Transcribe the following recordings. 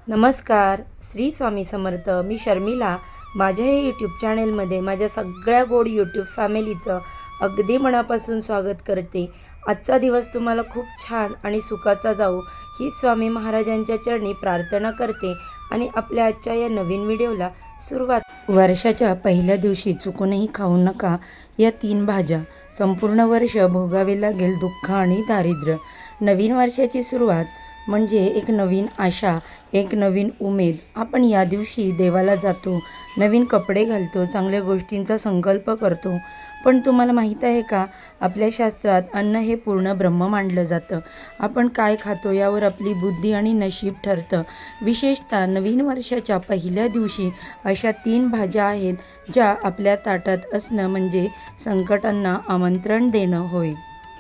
नमस्कार. श्री स्वामी समर्थ. मी शर्मिला. माझ्या हे यूट्यूब चॅनेलमध्ये माझ्या सगळ्या गोड यूट्यूब फॅमिलीचं अगदी मनापासून स्वागत करते. आजचा दिवस तुम्हाला खूप छान आणि सुखाचा जाऊ ही स्वामी महाराजांच्या चरणी प्रार्थना करते आणि आपल्या आजच्या या नवीन व्हिडिओला सुरुवात. वर्षाच्या पहिल्या दिवशी चुकूनही खाऊ नका या 3 भाज्या. संपूर्ण वर्ष भोगावे लागेल दुःख आणि दारिद्र्य. नवीन वर्षाची सुरुवात म्हणजे एक नवीन आशा, एक नवीन उमेद. आपण या दिवशी देवाला जातो, नवीन कपडे घालतो, चांगल्या गोष्टींचा संकल्प करतो. पण तुम्हाला माहीत आहे का, आपल्या शास्त्रात अन्न हे पूर्ण ब्रह्म मानलं जातं. आपण काय खातो यावर आपली बुद्धी आणि नशीब ठरतं. विशेषतः नवीन वर्षाच्या पहिल्या दिवशी अशा 3 भाज्या आहेत ज्या आपल्या ताटात असणं म्हणजे संकटांना आमंत्रण देणं होय.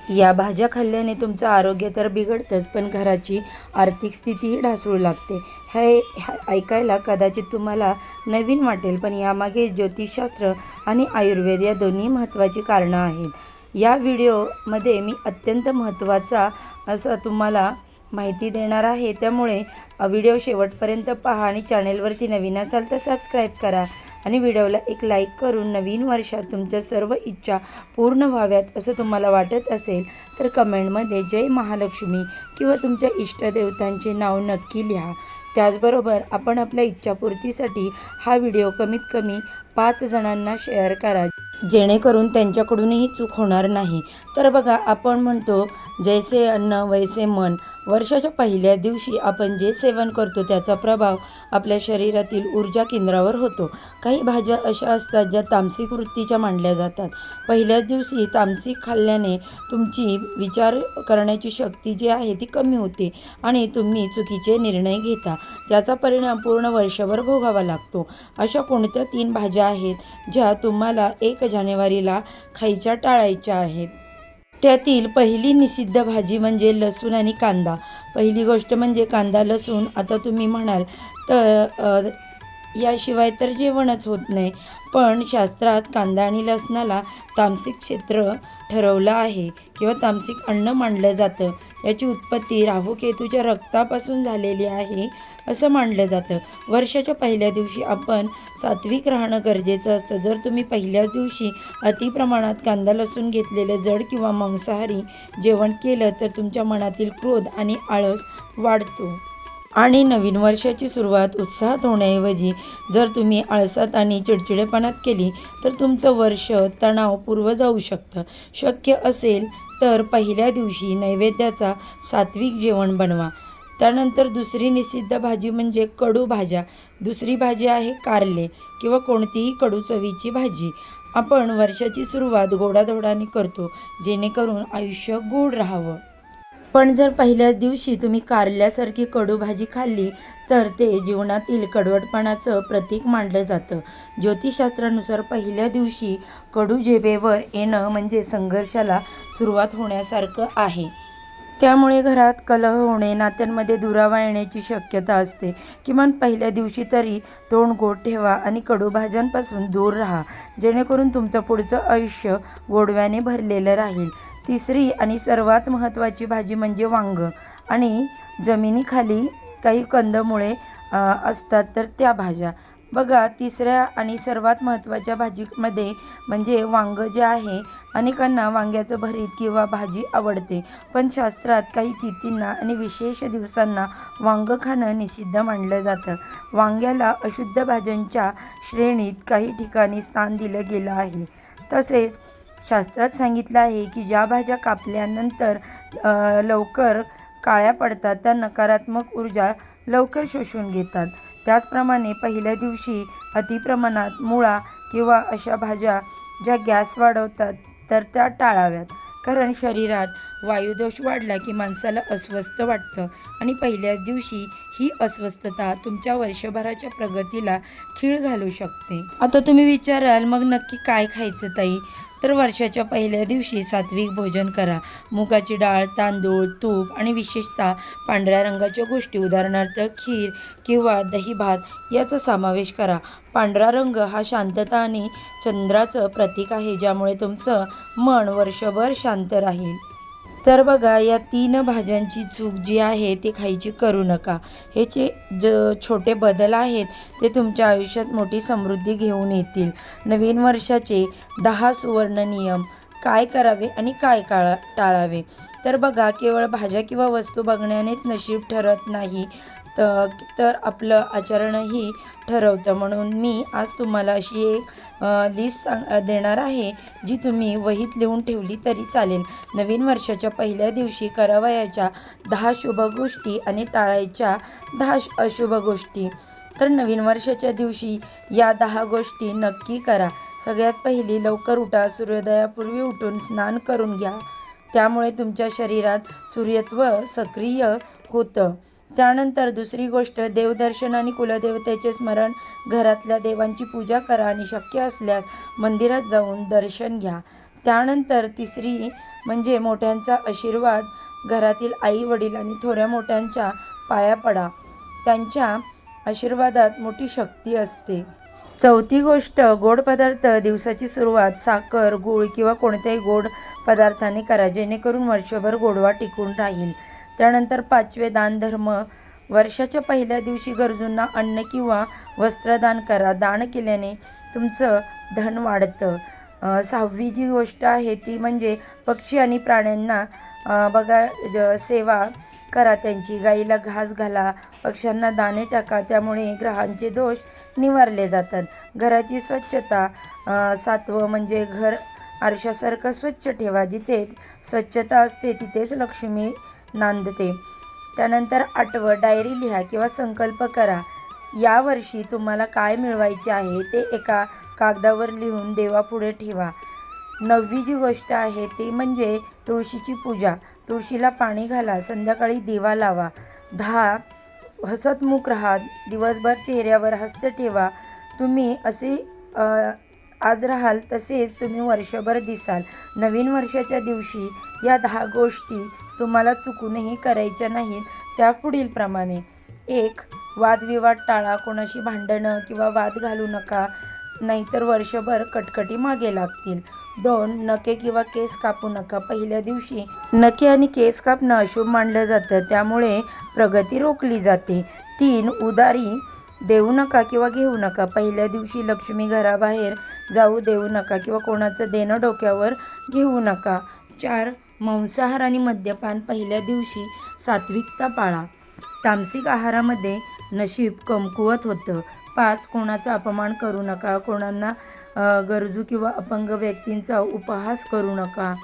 या भाज्या खाल्ल्याने तुमचं आरोग्य तर बिघडतंच, पण घराची आर्थिक स्थितीही ढासळू लागते. हे ऐकायला कदाचित तुम्हाला नवीन वाटेल, पण यामागे ज्योतिषशास्त्र आणि आयुर्वेद या दोन्ही महत्त्वाची कारणं आहेत. या व्हिडिओमध्ये मी अत्यंत महत्त्वाचा असं तुम्हाला माहिती देणार आहे, त्यामुळे व्हिडिओ शेवटपर्यंत पहा आणि चॅनेलवरती नवीन असाल तर सबस्क्राईब करा आणि व्हिडिओला एक लाईक करून नवीन वर्षात तुमच्या सर्व इच्छा पूर्ण व्हाव्यात असं तुम्हाला वाटत असेल तर कमेंटमध्ये जय महालक्ष्मी किंवा तुमच्या इष्टदेवतांचे नाव नक्की लिहा. त्याचबरोबर आपण आपल्या इच्छापूर्तीसाठी हा व्हिडिओ कमीत कमी 5 जणांना शेअर करा, जेणेकरून त्यांच्याकडूनही चूक होणार नाही. तर बघा, आपण म्हणतो जैसे अन्न वैसे मन. वर्षाच्या पहिल्या दिवशी आपण जे सेवन करतो त्याचा प्रभाव आपल्या शरीरातील ऊर्जा केंद्रावर होतो. काही भाज्या अशा असतात ज्या तामसिक वृत्तीच्या मानल्या जातात. पहिल्याच दिवशी तामसिक खाल्ल्याने तुमची विचार करण्याची शक्ती जी आहे ती कमी होते आणि तुम्ही चुकीचे निर्णय घेता. त्याचा परिणाम पूर्ण वर्षभर भोगावा लागतो. अशा कोणत्या 3 भाज्या आहेत ज्या तुम्हाला 1 जानेवारीला खायच्या टाळायच्या आहेत? त्यातील पहिली निषिद्ध भाजी म्हणजे लसूण आणि कांदा. पहिली गोष्ट म्हणजे कांदा लसूण. आता तुम्ही म्हणाल तर याशिवाय तर जेवणच होत नाही, पण शास्त्रात कांदा आणि लसणाला तामसिक क्षेत्र ठरवलं आहे किंवा तामसिक अन्न मानलं जातं. याची उत्पत्ती राहू-केतूच्या रक्तापासून झालेली आहे असं मानलं जातं. वर्षाच्या पहिल्या दिवशी आपण सात्विक राहणं गरजेचं असतं. जर तुम्ही पहिल्याच दिवशी अतिप्रमाणात कांदा लसूण घेतलेलं जड किंवा मांसाहारी जेवण केलं तर तुमच्या मनातील क्रोध आणि आळस वाढतो आणि नवीन वर्षाची सुरुवात उत्साहात होण्याऐवजी जर तुम्ही आळसात आणि चिडचिडेपणात केली तर तुमचं वर्ष तणावपूर्व जाऊ शकतं. शक्य असेल तर पहिल्या दिवशी नैवेद्याचा सात्विक जेवण बनवा. त्यानंतर दुसरी निषिद्ध भाजी म्हणजे कडू भाज्या. दुसरी भाजी आहे कारले किंवा कोणतीही कडू चवीची भाजी. आपण वर्षाची सुरुवात गोडाधोडाने करतो जेणेकरून आयुष्य गोड राहावं. पण जर पहिल्याच दिवशी तुम्ही कारल्यासारखी कडू भाजी खाल्ली तर ते जीवनातील कडवटपणाचं प्रतीक मानलं जातं. ज्योतिषशास्त्रानुसार पहिल्या दिवशी कडू जिभेवर येणं म्हणजे संघर्षाला सुरुवात होण्यासारखं आहे. त्यामुळे घरात कलह होणे, नात्यांमध्ये दुरावा येण्याची शक्यता असते. किमान पहिल्या दिवशी तरी तोंड गोड ठेवा आणि कडू भाज्यांपासून दूर राहा, जेणेकरून तुमचं पुढचं आयुष्य गोडव्याने भरलेलं राहील. तिसरी आणि सर्वात महत्त्वाची भाजी म्हणजे वांगं आणि जमिनीखाली काही कंदमुळे असतात तर त्या भाज्या. बघा, तिसऱ्या आणि सर्वात महत्त्वाच्या भाजीमध्ये म्हणजे वांगं जे आहे, अनेकांना वांग्याचं भरीत किंवा भाजी आवडते, पण शास्त्रात काही तिथींना आणि विशेष दिवसांना वांगं खाणं निषिद्ध मानलं जातं. वांग्याला अशुद्ध भाज्यांच्या श्रेणीत काही ठिकाणी स्थान दिलं गेलं आहे. तसेच शास्त्रात सांगितलं आहे की ज्या भाज्या कापल्यानंतर लवकर काळ्या पडतात त्या नकारात्मक ऊर्जा लवकर शोषून घेतात. त्याचप्रमाणे पहिल्या दिवशी अतिप्रमाणात मुळा किंवा अशा भाज्या ज्या गॅस वाढवतात तर त्या टाळाव्यात, कारण शरीरात वायुदोष वाढला की माणसाला अस्वस्थ वाटतं आणि पहिल्याच दिवशी ही अस्वस्थता तुमच्या वर्षभराच्या प्रगतीला खीळ घालू शकते. आता तुम्ही विचाराल, मग नक्की काय खायचं ताई? तर वर्षाच्या पहिल्या दिवशी सात्विक भोजन करा. मुगाची डाळ, तांदूळ, तूप आणि विशेषतः पांढऱ्या रंगाच्या गोष्टी, उदाहरणार्थ खीर किंवा दही भात याचा समावेश करा. पांढरा रंग हा शांतता आणि चंद्राचं प्रतीक आहे, ज्यामुळे तुमचं मन वर्षभर शांत राहील. तर बघा, या 3 भाज्यांची चूक जी आहे ती खायची करू नका. हे छोटे बदल आहेत ते तुमच्या आयुष्यात मोठी समृद्धी घेऊन येतील. नवीन वर्षाचे 10 सुवर्ण नियम, काय करावे आणि काय टाळावे. तर बघा, केवळ भाज्या किंवा वस्तू बघण्यानेच नशीब ठरत नाही, तर आपलं आचरणही ठरवतं. म्हणून मी आज तुम्हाला अशी एक लिस्ट देणार आहे, जी तुम्ही वहीत लिहून ठेवली तरी चालेल. नवीन वर्षाच्या पहिल्या दिवशी करावयाच्या 10 शुभ गोष्टी आणि टाळायच्या 10 अशुभ गोष्टी. तर नवीन वर्षाच्या दिवशी या 10 गोष्टी नक्की करा. सगळ्यात पहिली, लवकर उठा. सूर्योदयापूर्वी उठून स्नान करून घ्या. त्यामुळे तुमच्या शरीरात सूर्यत्व सक्रिय होतं. त्यानंतर दुसरी गोष्ट, देवदर्शन आणि कुलदेवतेचे स्मरण. घरातल्या देवांची पूजा करा आणि शक्य असल्यास मंदिरात जाऊन दर्शन घ्या. त्यानंतर तिसरी म्हणजे मोठ्यांचा आशीर्वाद. घरातील आई वडील आणि थोड्या मोठ्यांच्या पाया पडा. त्यांच्या आशीर्वादात मोठी शक्ती असते. चौथी गोष्ट, गोड पदार्थ. दिवसाची सुरुवात साखर, गूळ किंवा कोणत्याही गोड पदार्थाने करा, जेणेकरून वर्षभर गोडवा टिकून राहील. त्यानंतर पाचवे, दानधर्म. वर्षाच्या पहिल्या दिवशी गरजूंना अन्न किंवा वस्त्रदान करा. दान केल्याने तुमचं धन वाढतं. सहावी जी गोष्ट आहे ती म्हणजे पक्षी आणि प्राण्यांना बघा सेवा करा त्यांची. गाईला घास घाला, पक्ष्यांना दाणे टाका, त्यामुळे ग्रहांचे दोष निवारले जातात. घराची स्वच्छता. सातवं म्हणजे घर आरशासारखं स्वच्छ ठेवा. जिथे स्वच्छता असते तिथेच लक्ष्मी नांदते. त्यानंतर आठवं, डायरी लिहा किंवा संकल्प करा. यावर्षी तुम्हाला काय मिळवायचे आहे ते एका कागदावर लिहून देवापुढे ठेवा. नववी जी गोष्ट आहे ती म्हणजे तुळशीची पूजा. तुळशीला पाणी घाला, संध्याकाळी दिवा लावा. 10, हसतमुख राहा. दिवसभर चेहऱ्यावर हास्य ठेवा. तुम्ही असे आज राहाल तसेच तुम्ही वर्षभर दिसाल. नवीन वर्षाच्या दिवशी या 10 गोष्टी तुम्हाला चुकूनही करायच्या नाहीत. त्या पुढीलप्रमाणे: 1. वादविवाद टाळा. कोणाशी भांडणं किंवा वाद घालू नका, नाहीतर वर्षभर कटकटी मागे लागतील. 2. नखे किंवा केस कापू नका. पहिल्या दिवशी नखे आणि केस कापणं अशुभ मानलं जातं, त्यामुळे प्रगती रोखली जाते. 3. उधारी देऊ नका किंवा घेऊ नका. पहिल्या दिवशी लक्ष्मी घराबाहेर जाऊ देऊ नका किंवा कोणाचं देणं डोक्यावर घेऊ नका. 4. मांसाहार आणि मद्यपान. पहिल्या दिवशी सात्विकता पाळा. तामसिक आहारामध्ये नशीब कमकुवत होतं. 5. कोणाचा अपमान करू नका. कोणाला गरजू किंवा अपंग व्यक्तींचा उपहास करू नका.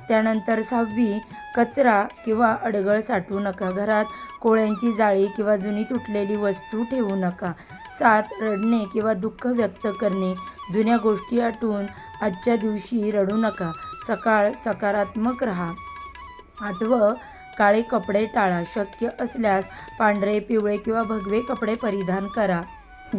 त्यानंतर 6वी, कचरा किंवा अडगळ साठवू नका. घरात कोळ्यांची जाळी किंवा जुनी तुटलेली वस्तू ठेवू नका. 7. रडणे किंवा दुःख व्यक्त करणे. जुन्या गोष्टी आठवून आजच्या दिवशी रडू नका. सकाळ सकारात्मक राहा. 8. काळे कपडे टाळा. शक्य असल्यास पांढरे, पिवळे किंवा भगवे कपडे परिधान करा.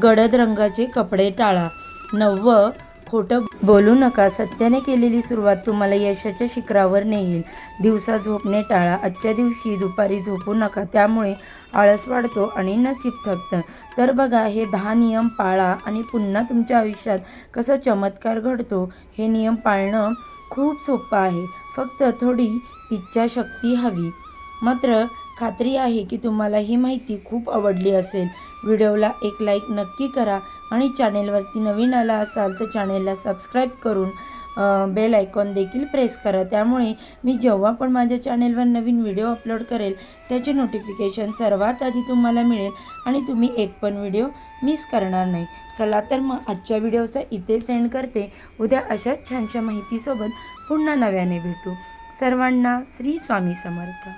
गडद रंगाचे कपडे टाळा. 9. खोटं बोलू नका. सत्याने केलेली सुरुवात तुम्हाला यशाच्या शिखरावर नेईल. दिवसा झोपणे टाळा. आजच्या दिवशी दुपारी झोपू नका, त्यामुळे आळस वाढतो आणि नशीब थकतं. तर बघा, हे 10 नियम पाळा आणि पुन्हा तुमच्या आयुष्यात कसा चमत्कार घडतो. हे नियम पाळणं खूप सोपं आहे, फक्त थोडी इच्छाशक्ती हवी. मात्र खात्री आहे की तुम्हाला ही माहिती खूप आवडली असेल. व्हिडिओला एक लाईक नक्की करा आणि चॅनेलवरती नवीन आला असाल तर चॅनेलला सबस्क्राईब करून बेल आयकॉन देखील प्रेस करा. त्यामुळे मी जेव्हा पण माझ्या चॅनेलवर नवीन व्हिडिओ अपलोड करेल त्याचे नोटिफिकेशन सर्वात आधी तुम्हाला मिळेल आणि तुम्ही एक पण व्हिडिओ मिस करणार नाही. चला तर मग आजच्या व्हिडिओचा इथेच एंड करते. उद्या अशाच छानशा माहितीसोबत पुन्हा नव्याने भेटू. सर्वांना श्री स्वामी समर्थ.